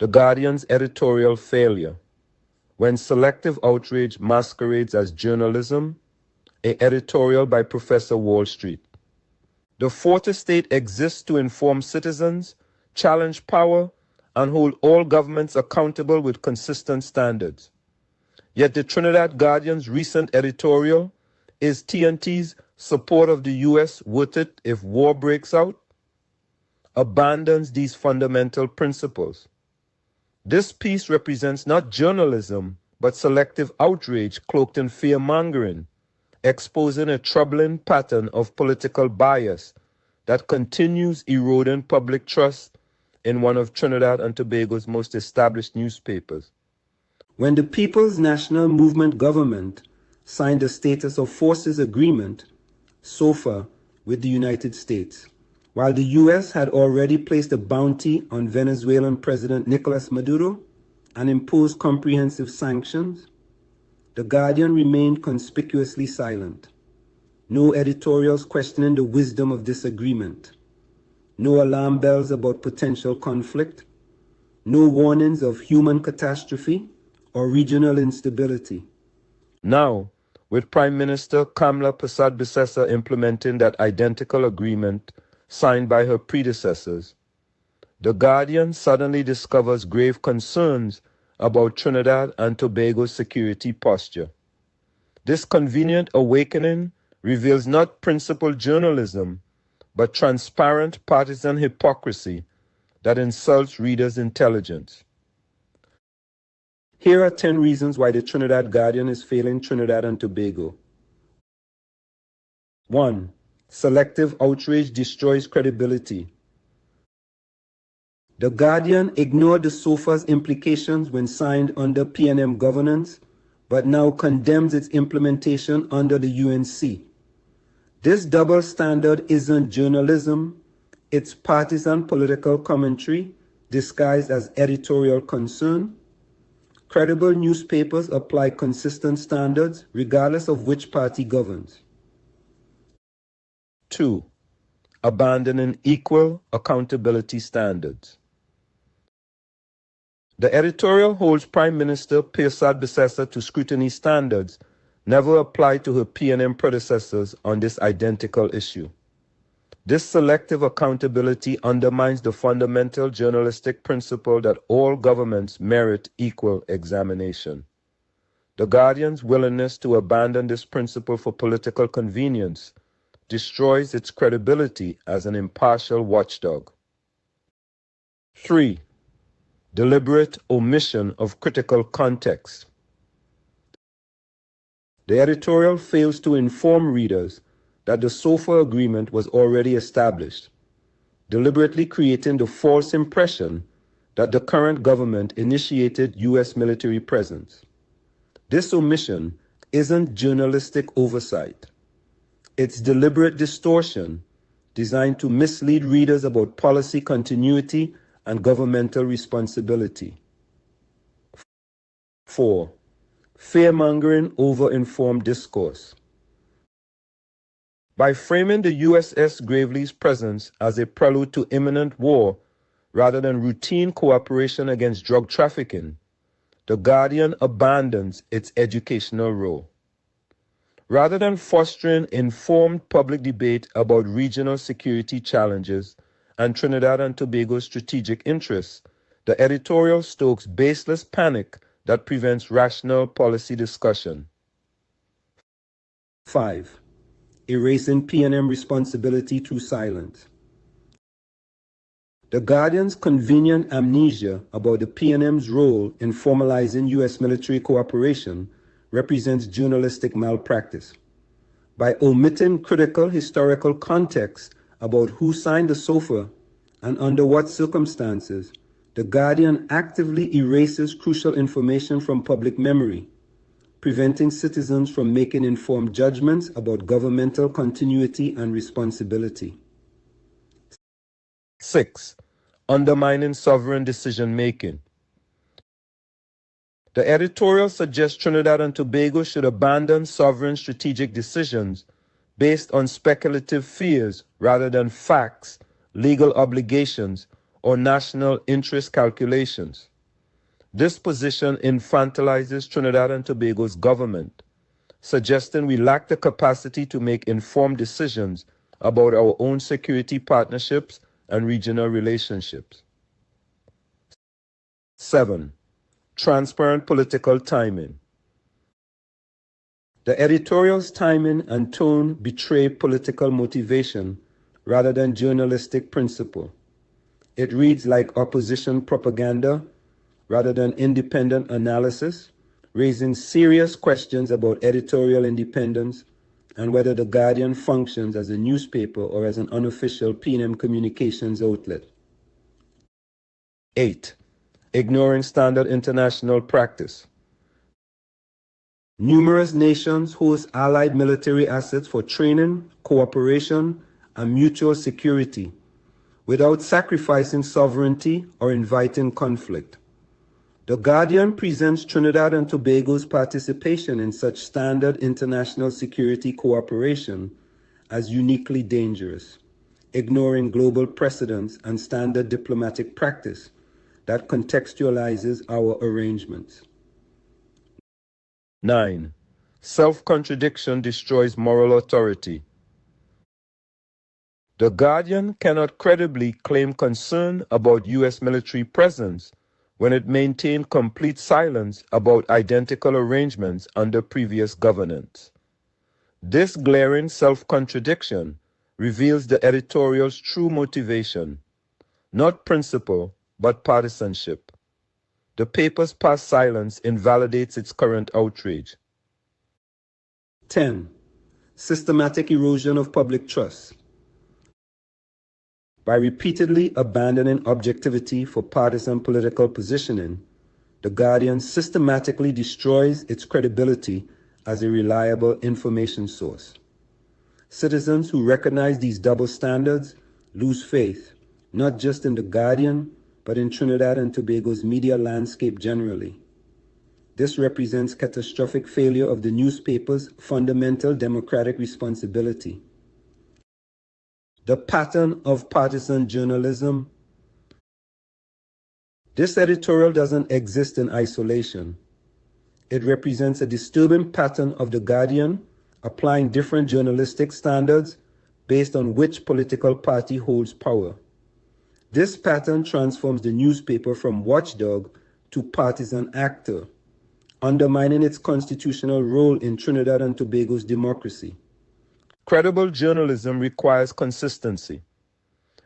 The Guardian's editorial failure. When Selective Outrage Masquerades as Journalism, an editorial by Professor Wall Street. The fourth estate exists to inform citizens, challenge power, and hold all governments accountable with consistent standards. Yet the Trinidad Guardian's recent editorial, "Is T&T's support of the U.S. worth it if war breaks out?" abandons these fundamental principles. This piece represents not journalism, but selective outrage cloaked in fear-mongering, exposing a troubling pattern of political bias that continues eroding public trust in one of Trinidad and Tobago's most established newspapers. When the People's National Movement government signed the Status of Forces Agreement, SOFA, with the United States, while the U.S. had already placed a bounty on Venezuelan President Nicolas Maduro and imposed comprehensive sanctions, the Guardian remained conspicuously silent. No editorials questioning the wisdom of this agreement. No alarm bells about potential conflict. No warnings of human catastrophe or regional instability. Now, with Prime Minister Kamla Persad-Bissessar implementing that identical agreement signed by her predecessors, the Guardian suddenly discovers grave concerns about Trinidad and Tobago's security posture. This convenient awakening reveals not principled journalism, but transparent partisan hypocrisy that insults readers' intelligence. Here are 10 reasons why the Trinidad Guardian is failing Trinidad and Tobago. 1. Selective outrage destroys credibility. The Guardian ignored the SOFA's implications when signed under PNM governance, but now condemns its implementation under the UNC. This double standard isn't journalism, it's partisan political commentary disguised as editorial concern. Credible newspapers apply consistent standards regardless of which party governs. 2. Abandoning equal accountability standards. The editorial holds Prime Minister Persad-Bissessar to scrutiny standards never applied to her PNM predecessors on this identical issue. This selective accountability undermines the fundamental journalistic principle that all governments merit equal examination. The Guardian's willingness to abandon this principle for political convenience destroys its credibility as an impartial watchdog. 3. Deliberate omission of critical context. The editorial fails to inform readers that the SOFA agreement was already established, deliberately creating the false impression that the current government initiated U.S. military presence. This omission isn't journalistic oversight. It's deliberate distortion designed to mislead readers about policy continuity and governmental responsibility. 4. Fear-mongering over-informed discourse. By framing the USS Gravely's presence as a prelude to imminent war rather than routine cooperation against drug trafficking, the Guardian abandons its educational role. Rather than fostering informed public debate about regional security challenges and Trinidad and Tobago's strategic interests, the editorial stokes baseless panic that prevents rational policy discussion. 5. Erasing PNM responsibility through silence. The Guardian's convenient amnesia about the PNM's role in formalizing U.S. military cooperation represents journalistic malpractice. By omitting critical historical context about who signed the SOFA and under what circumstances, the Guardian actively erases crucial information from public memory, preventing citizens from making informed judgments about governmental continuity and responsibility. 6. Undermining sovereign decision-making. The editorial suggests Trinidad and Tobago should abandon sovereign strategic decisions based on speculative fears rather than facts, legal obligations, or national interest calculations. This position infantilizes Trinidad and Tobago's government, suggesting we lack the capacity to make informed decisions about our own security partnerships and regional relationships. 7. Transparent political timing. The editorial's timing and tone betray political motivation rather than journalistic principle. It reads like opposition propaganda rather than independent analysis, raising serious questions about editorial independence and whether The Guardian functions as a newspaper or as an unofficial P&M communications outlet. 8. Ignoring standard international practice. Numerous nations host allied military assets for training, cooperation, and mutual security without sacrificing sovereignty or inviting conflict. The Guardian presents Trinidad and Tobago's participation in such standard international security cooperation as uniquely dangerous, ignoring global precedents and standard diplomatic practice that contextualizes our arrangements. 9. Self-contradiction destroys moral authority. The Guardian cannot credibly claim concern about U.S. military presence when it maintained complete silence about identical arrangements under previous governance. This glaring self-contradiction reveals the editorial's true motivation, not principle, but partisanship. The paper's past silence invalidates its current outrage. 10. Systematic erosion of public trust. By repeatedly abandoning objectivity for partisan political positioning, The Guardian systematically destroys its credibility as a reliable information source. Citizens who recognize these double standards lose faith, not just in The Guardian, but in Trinidad and Tobago's media landscape generally. This represents catastrophic failure of the newspaper's fundamental democratic responsibility. The pattern of partisan journalism. This editorial doesn't exist in isolation. It represents a disturbing pattern of The Guardian applying different journalistic standards based on which political party holds power. This pattern transforms the newspaper from watchdog to partisan actor, undermining its constitutional role in Trinidad and Tobago's democracy. Credible journalism requires consistency.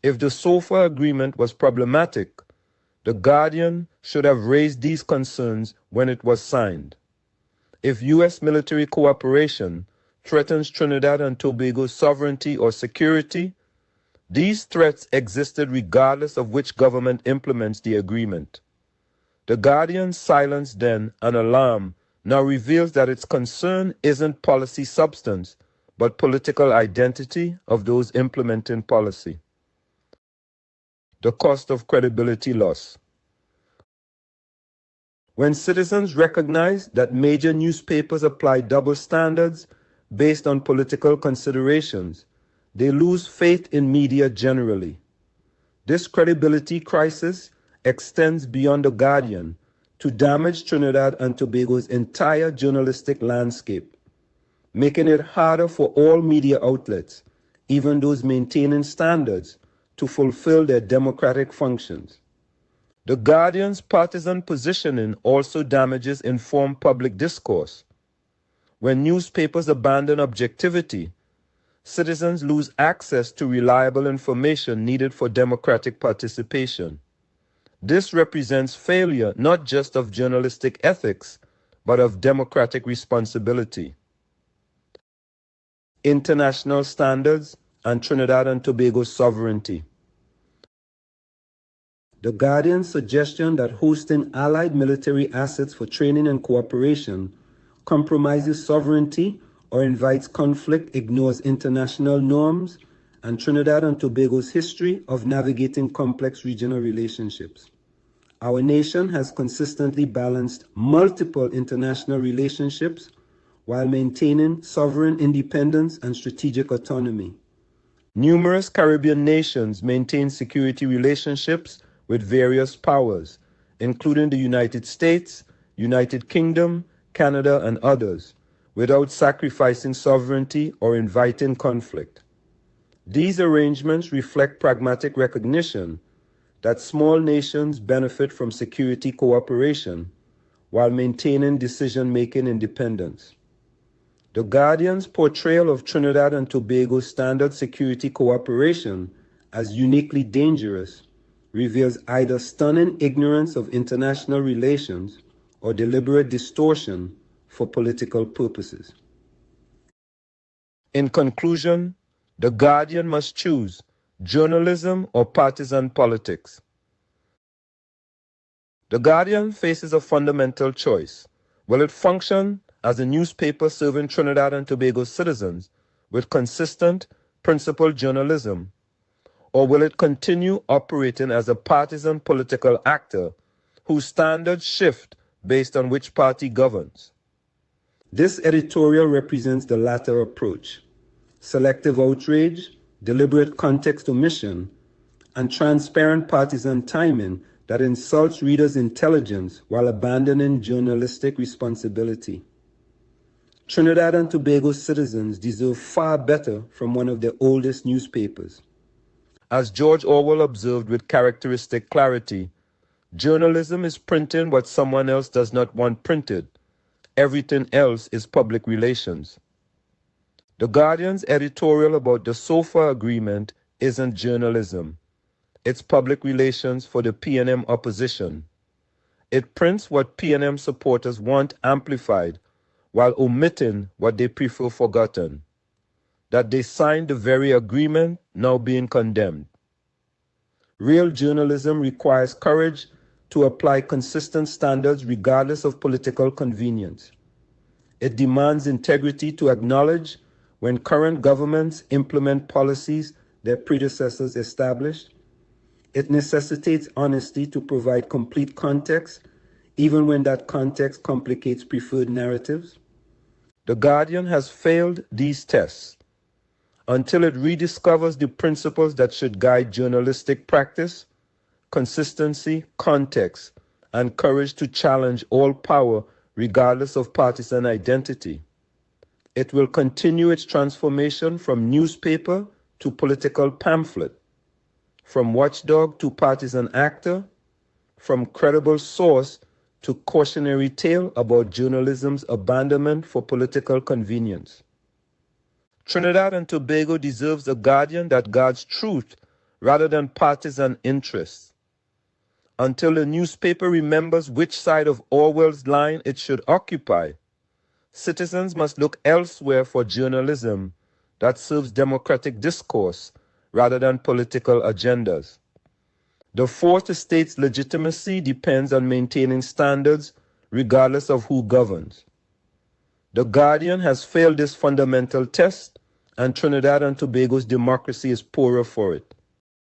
If the SOFA agreement was problematic, The Guardian should have raised these concerns when it was signed. If U.S. military cooperation threatens Trinidad and Tobago's sovereignty or security, these threats existed regardless of which government implements the agreement. The Guardian's silence then, an alarm, now reveals that its concern isn't policy substance, but political identity of those implementing policy. The cost of credibility loss. When citizens recognize that major newspapers apply double standards based on political considerations, they lose faith in media generally. This credibility crisis extends beyond The Guardian to damage Trinidad and Tobago's entire journalistic landscape, making it harder for all media outlets, even those maintaining standards, to fulfill their democratic functions. The Guardian's partisan positioning also damages informed public discourse. When newspapers abandon objectivity, citizens lose access to reliable information needed for democratic participation. This represents failure not just of journalistic ethics, but of democratic responsibility. International standards and Trinidad and Tobago's sovereignty. The Guardian's suggestion that hosting allied military assets for training and cooperation compromises sovereignty or invites conflict ignores international norms and Trinidad and Tobago's history of navigating complex regional relationships. Our nation has consistently balanced multiple international relationships while maintaining sovereign independence and strategic autonomy. Numerous Caribbean nations maintain security relationships with various powers, including the United States, United Kingdom, Canada, and others, without sacrificing sovereignty or inviting conflict. These arrangements reflect pragmatic recognition that small nations benefit from security cooperation while maintaining decision-making independence. The Guardian's portrayal of Trinidad and Tobago's standard security cooperation as uniquely dangerous reveals either stunning ignorance of international relations or deliberate distortion for political purposes. In conclusion, the Guardian must choose journalism or partisan politics. The Guardian faces a fundamental choice. Will it function as a newspaper serving Trinidad and Tobago citizens with consistent, principled journalism, or will it continue operating as a partisan political actor whose standards shift based on which party governs? This editorial represents the latter approach: selective outrage, deliberate context omission, and transparent partisan timing that insults readers' intelligence while abandoning journalistic responsibility. Trinidad and Tobago citizens deserve far better from one of their oldest newspapers. As George Orwell observed with characteristic clarity, journalism is printing what someone else does not want printed. Everything else is public relations. The Guardian's editorial about the SOFA agreement isn't journalism. It's public relations for the P&M opposition. It prints what P&M supporters want amplified while omitting what they prefer forgotten, that they signed the very agreement now being condemned. Real journalism requires courage to apply consistent standards regardless of political convenience. It demands integrity to acknowledge when current governments implement policies their predecessors established. It necessitates honesty to provide complete context, even when that context complicates preferred narratives. The Guardian has failed these tests. Until it rediscovers the principles that should guide journalistic practice, consistency, context, and courage to challenge all power regardless of partisan identity, it will continue its transformation from newspaper to political pamphlet, from watchdog to partisan actor, from credible source to cautionary tale about journalism's abandonment for political convenience. Trinidad and Tobago deserves a Guardian that guards truth rather than partisan interests. Until the newspaper remembers which side of Orwell's line it should occupy, citizens must look elsewhere for journalism that serves democratic discourse rather than political agendas. The fourth estate's legitimacy depends on maintaining standards regardless of who governs. The Guardian has failed this fundamental test, and Trinidad and Tobago's democracy is poorer for it.